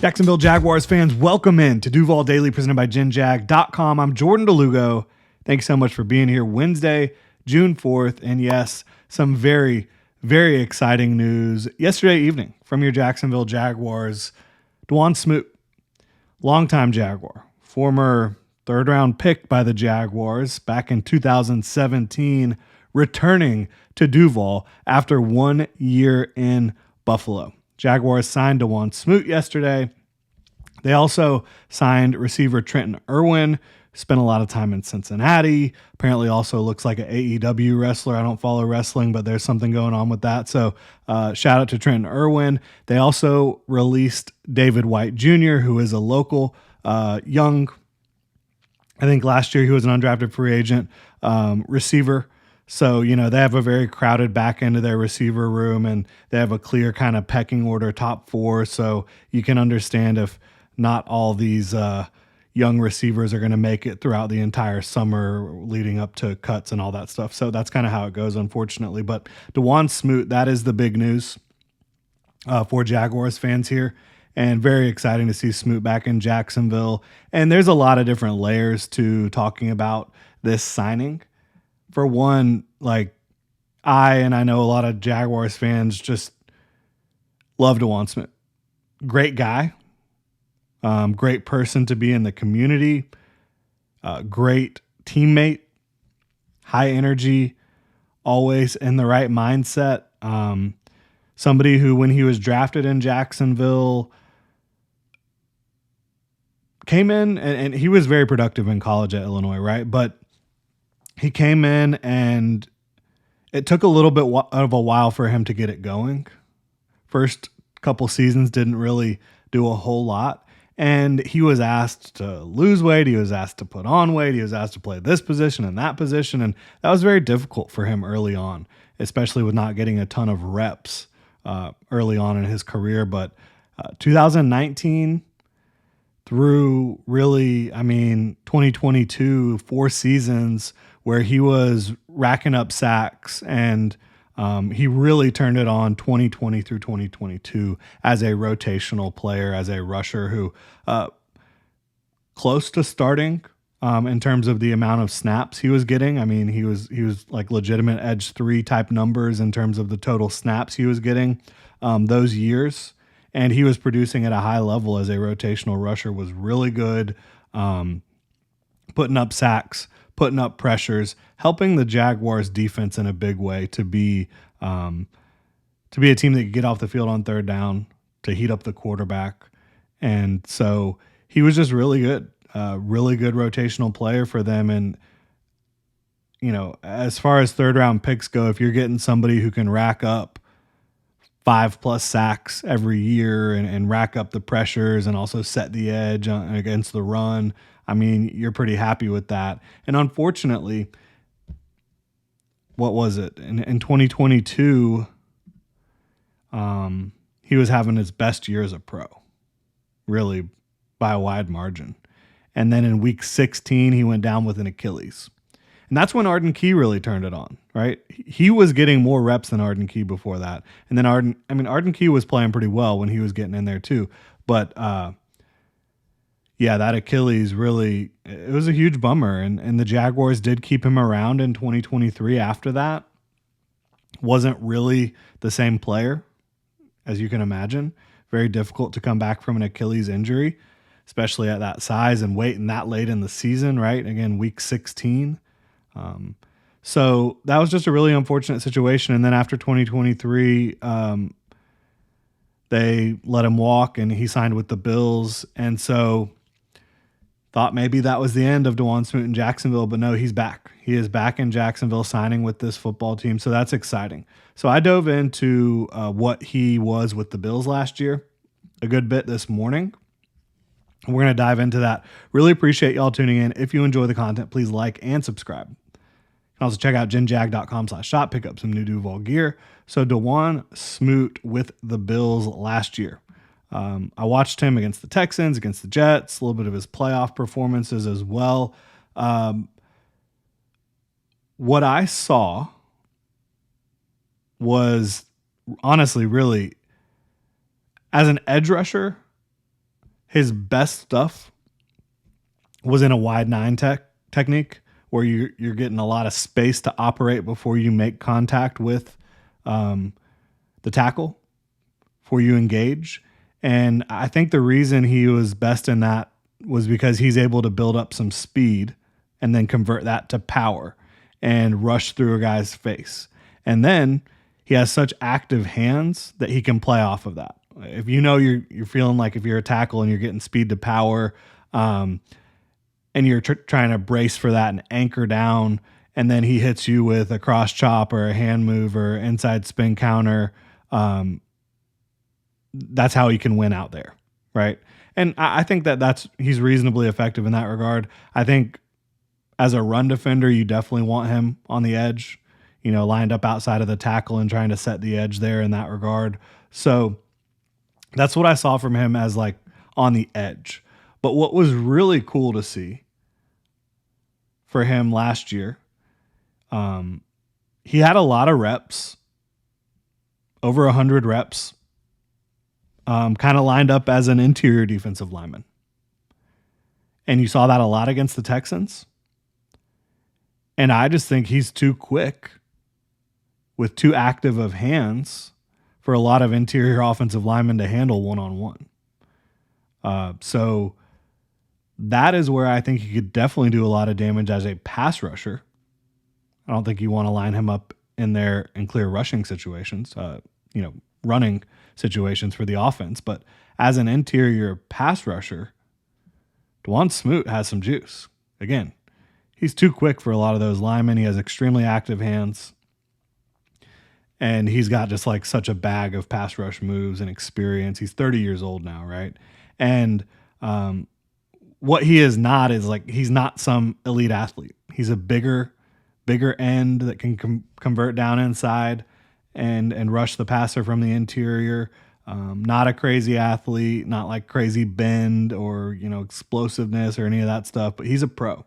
Jacksonville Jaguars fans, welcome in to Duval Daily presented by GenJag.com. I'm Jordan DeLugo. Thanks so much for being here. Wednesday, June 4th. And yes, some very, very exciting news yesterday evening from your Jacksonville Jaguars. Dawuane Smoot, longtime Jaguar, former third-round pick by the Jaguars back in 2017, returning to Duval after 1 year in Buffalo. Jaguars signed Dawuane Smoot yesterday. They also signed receiver Trenton Irwin, spent a lot of time in Cincinnati. Apparently also looks like an AEW wrestler. I don't follow wrestling, but there's something going on with that. So shout out to Trenton Irwin. They also released David White Jr., who is a local young, I think last year he was an undrafted free agent receiver. So, they have a very crowded back end of their receiver room, and they have a clear kind of pecking order top four. So you can understand if not all these young receivers are going to make it throughout the entire summer leading up to cuts and all that stuff. So that's kind of how it goes, unfortunately. But Dawuane Smoot, that is the big news for Jaguars fans here. And very exciting to see Smoot back in Jacksonville. And there's a lot of different layers to talking about this signing. For one, I know a lot of Jaguars fans just love Dawuane Smoot. Great guy. Great person to be in the community. Great teammate. High energy. Always in the right mindset. Somebody who, when he was drafted in Jacksonville, came in and he was very productive in college at Illinois, right? But he came in and it took a little bit of a while for him to get it going. First couple seasons didn't really do a whole lot. And he was asked to lose weight. He was asked to put on weight. He was asked to play this position and that position. And that was very difficult for him early on, especially with not getting a ton of reps early on in his career. But 2019 through really, 2022, 4 seasons where he was racking up sacks, and he really turned it on 2020 through 2022 as a rotational player, as a rusher who close to starting in terms of the amount of snaps he was getting. He was like legitimate edge 3 type numbers in terms of the total snaps he was getting those years. And he was producing at a high level as a rotational rusher, was really good, putting up sacks, putting up pressures, helping the Jaguars defense in a big way to be a team that could get off the field on third down, to heat up the quarterback. And so he was just really good rotational player for them. And, as far as third round picks go, if you're getting somebody who can rack up 5+ sacks every year and rack up the pressures and also set the edge against the run, you're pretty happy with that. And unfortunately, what was it? In 2022, he was having his best year as a pro, really by a wide margin. And then in week 16, he went down with an Achilles. And that's when Arden Key really turned it on, right? He was getting more reps than Arden Key before that. And then Arden Key was playing pretty well when he was getting in there too. But that Achilles really, it was a huge bummer. And the Jaguars did keep him around in 2023 after that. Wasn't really the same player, as you can imagine. Very difficult to come back from an Achilles injury, especially at that size and weight and that late in the season, right? Again, week 16. So that was just a really unfortunate situation. And then after 2023, they let him walk and he signed with the Bills. And so thought maybe that was the end of Dawuane Smoot in Jacksonville, but no, he's back. He is back in Jacksonville signing with this football team. So that's exciting. So I dove into what he was with the Bills last year a good bit this morning. We're going to dive into that. Really appreciate y'all tuning in. If you enjoy the content, please like and subscribe. You can also check out genjag.com/shop, pick up some new Duval gear. So Dawuane Smoot with the Bills last year. I watched him against the Texans, against the Jets, a little bit of his playoff performances as well. What I saw was honestly really, as an edge rusher, his best stuff was in a wide nine technique where you're getting a lot of space to operate before you make contact with the tackle, before you engage. And I think the reason he was best in that was because he's able to build up some speed and then convert that to power and rush through a guy's face. And then he has such active hands that he can play off of that. If you know you're feeling like if you're a tackle and you're getting speed to power, and you're trying to brace for that and anchor down, and then he hits you with a cross chop or a hand move or inside spin counter, that's how he can win out there, right? And I think he's reasonably effective in that regard. I think as a run defender, you definitely want him on the edge, lined up outside of the tackle and trying to set the edge there in that regard. So that's what I saw from him as like on the edge. But what was really cool to see for him last year, he had a lot of reps, over 100 reps, kind of lined up as an interior defensive lineman. And you saw that a lot against the Texans. And I just think he's too quick with too active of hands for a lot of interior offensive linemen to handle one-on-one. So that is where I think he could definitely do a lot of damage as a pass rusher. I don't think you want to line him up in there in clear rushing situations, running situations for the offense. But as an interior pass rusher, Dawuane Smoot has some juice. Again, he's too quick for a lot of those linemen. He has extremely active hands. And he's got just like such a bag of pass rush moves and experience. He's 30 years old now, right? And what he is not is like he's not some elite athlete. He's a bigger end that can convert down inside and rush the passer from the interior. Not a crazy athlete, not like crazy bend or explosiveness or any of that stuff. But he's a pro.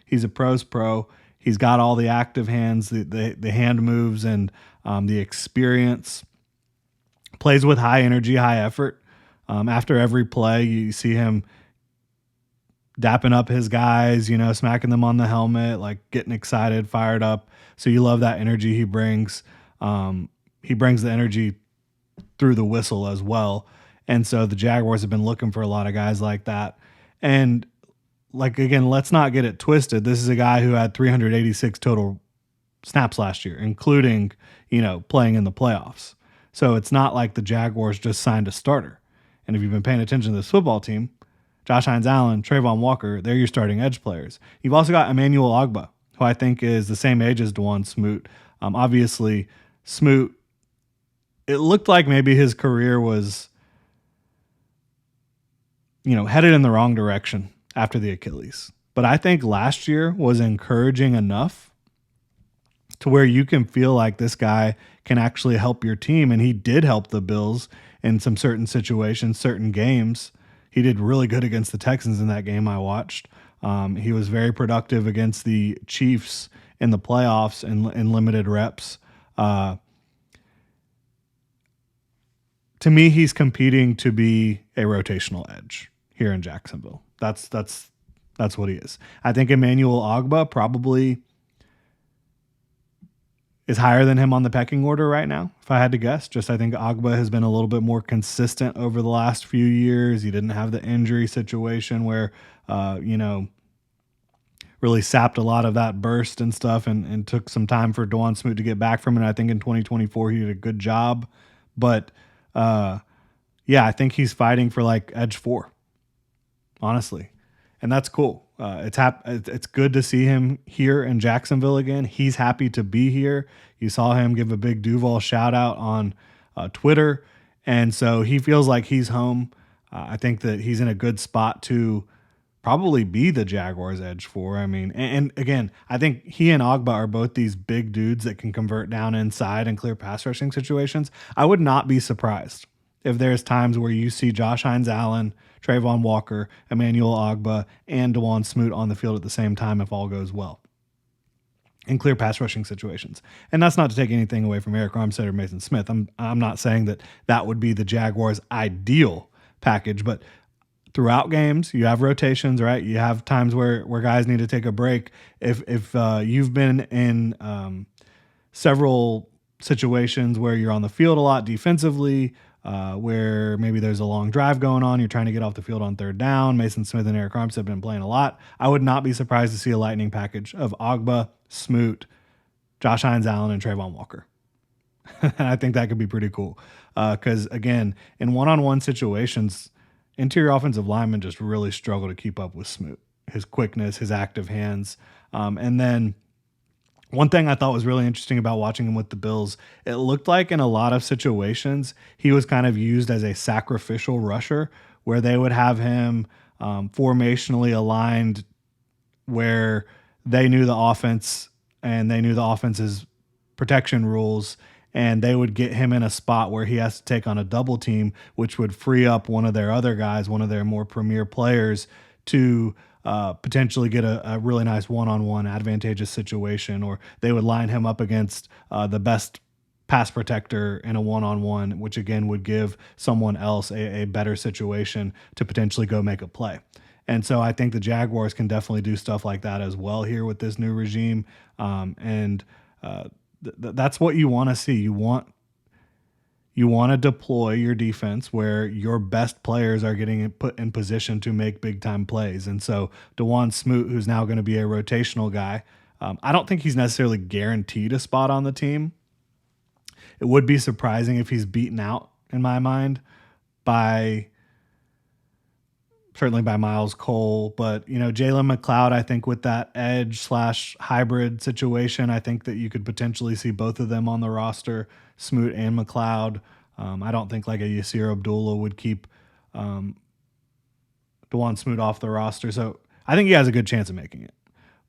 He's a pro's pro. He's got all the active hands, the hand moves, and the experience. Plays with high energy, high effort. After every play, you see him dapping up his guys, smacking them on the helmet, like getting excited, fired up. So you love that energy he brings. He brings the energy through the whistle as well. And so the Jaguars have been looking for a lot of guys like that. And again, let's not get it twisted. This is a guy who had 386 total snaps last year, including, playing in the playoffs. So it's not like the Jaguars just signed a starter. And if you've been paying attention to this football team, Josh Hines-Allen, Trayvon Walker, they're your starting edge players. You've also got Emmanuel Ogbah, who I think is the same age as Dawuane Smoot. Obviously, Smoot, it looked like maybe his career was, headed in the wrong direction after the Achilles. But I think last year was encouraging enough to where you can feel like this guy can actually help your team. And he did help the Bills in some certain situations, certain games. He did really good against the Texans in that game I watched. He was very productive against the Chiefs in the playoffs in limited reps. To me, he's competing to be a rotational edge here in Jacksonville. That's what he is. I think Emmanuel Ogbah probably is higher than him on the pecking order right now, if I had to guess. I think Ogbah has been a little bit more consistent over the last few years. He didn't have the injury situation where, really sapped a lot of that burst and stuff and took some time for Dawuane Smoot to get back from it. I think in 2024 he did a good job. But, I think he's fighting for like edge 4, honestly. And that's cool. It's good to see him here in Jacksonville again. He's happy to be here. You saw him give a big Duval shout out on Twitter. And so he feels like he's home. I think that he's in a good spot to probably be the Jaguars edge 4. I mean, and again, I think he and Ogbah are both these big dudes that can convert down inside and clear pass rushing situations. I would not be surprised if there's times where you see Josh Hines-Allen, Trayvon Walker, Emmanuel Ogbah, and Dawuane Smoot on the field at the same time if all goes well in clear pass rushing situations. And that's not to take anything away from Eric Armstead or Mason Smith. I'm not saying that would be the Jaguars' ideal package, but throughout games. You have rotations, right? You have times where guys need to take a break. If you've been in several situations where you're on the field a lot defensively, where maybe there's a long drive going on, you're trying to get off the field on third down. Mason Smith and Eric Armstead have been playing a lot. I would not be surprised to see a lightning package of Ogba, Smoot, Josh Hines-Allen, and Trayvon Walker. And I think that could be pretty cool. Because, again, in one-on-one situations, interior offensive linemen just really struggle to keep up with Smoot. His quickness, his active hands. And then one thing I thought was really interesting about watching him with the Bills, it looked like in a lot of situations, he was kind of used as a sacrificial rusher where they would have him formationally aligned where they knew the offense and they knew the offense's protection rules, and they would get him in a spot where he has to take on a double team, which would free up one of their other guys, one of their more premier players, to potentially get a really nice one-on-one advantageous situation, or they would line him up against the best pass protector in a one-on-one, which again would give someone else a better situation to potentially go make a play. And so I think the Jaguars can definitely do stuff like that as well here with this new regime. That's what you want to see. You want to deploy your defense where your best players are getting put in position to make big time plays. And so Dawuane Smoot, who's now going to be a rotational guy, I don't think he's necessarily guaranteed a spot on the team. It would be surprising if he's beaten out, in my mind, certainly by Miles Cole, but Jalen McLeod, I think with that edge / hybrid situation, I think that you could potentially see both of them on the roster, Smoot and McLeod. I don't think like a Yasir Abdullah would keep Dawuane Smoot off the roster. So I think he has a good chance of making it,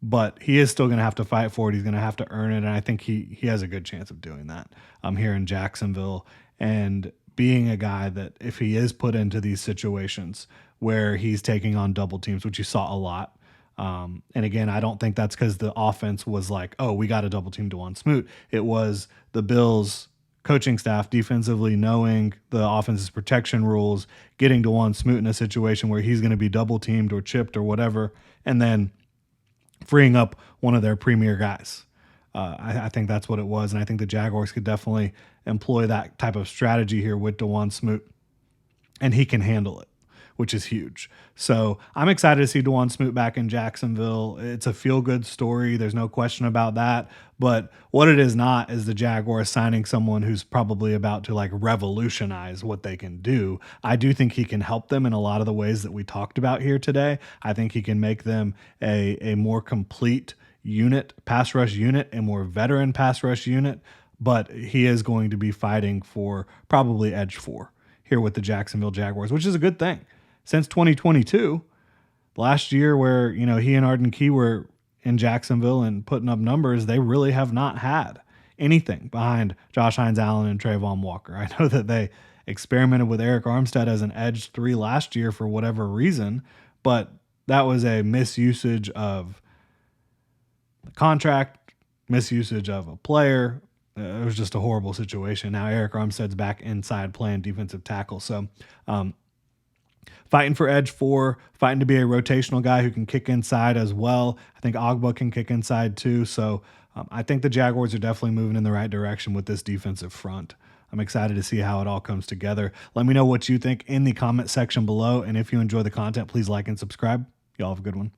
but he is still going to have to fight for it. He's going to have to earn it. And I think he has a good chance of doing that here in Jacksonville, and being a guy that if he is put into these situations where he's taking on double teams, which you saw a lot. And again, I don't think that's because the offense was like, oh, we got to double team Dawuane Smoot. It was the Bills coaching staff defensively knowing the offense's protection rules, getting Dawuane Smoot in a situation where he's going to be double teamed or chipped or whatever, and then freeing up one of their premier guys. I think that's what it was, and I think the Jaguars could definitely employ that type of strategy here with Dawuane Smoot, and he can handle it, which is huge. So I'm excited to see Dawuane Smoot back in Jacksonville. It's a feel-good story. There's no question about that. But what it is not is the Jaguars signing someone who's probably about to like revolutionize what they can do. I do think he can help them in a lot of the ways that we talked about here today. I think he can make them a more complete unit, pass rush unit, a more veteran pass rush unit. But he is going to be fighting for probably edge 4 here with the Jacksonville Jaguars, which is a good thing. Since 2022, last year where, he and Arden Key were in Jacksonville and putting up numbers, they really have not had anything behind Josh Hines-Allen and Trayvon Walker. I know that they experimented with Eric Armstead as an edge 3 last year for whatever reason, but that was a misusage of the contract, misusage of a player. It was just a horrible situation. Now Eric Armstead's back inside playing defensive tackle. So, fighting for edge 4, fighting to be a rotational guy who can kick inside as well. I think Ogba can kick inside too. So I think the Jaguars are definitely moving in the right direction with this defensive front. I'm excited to see how it all comes together. Let me know what you think in the comment section below. And if you enjoy the content, please like and subscribe. Y'all have a good one.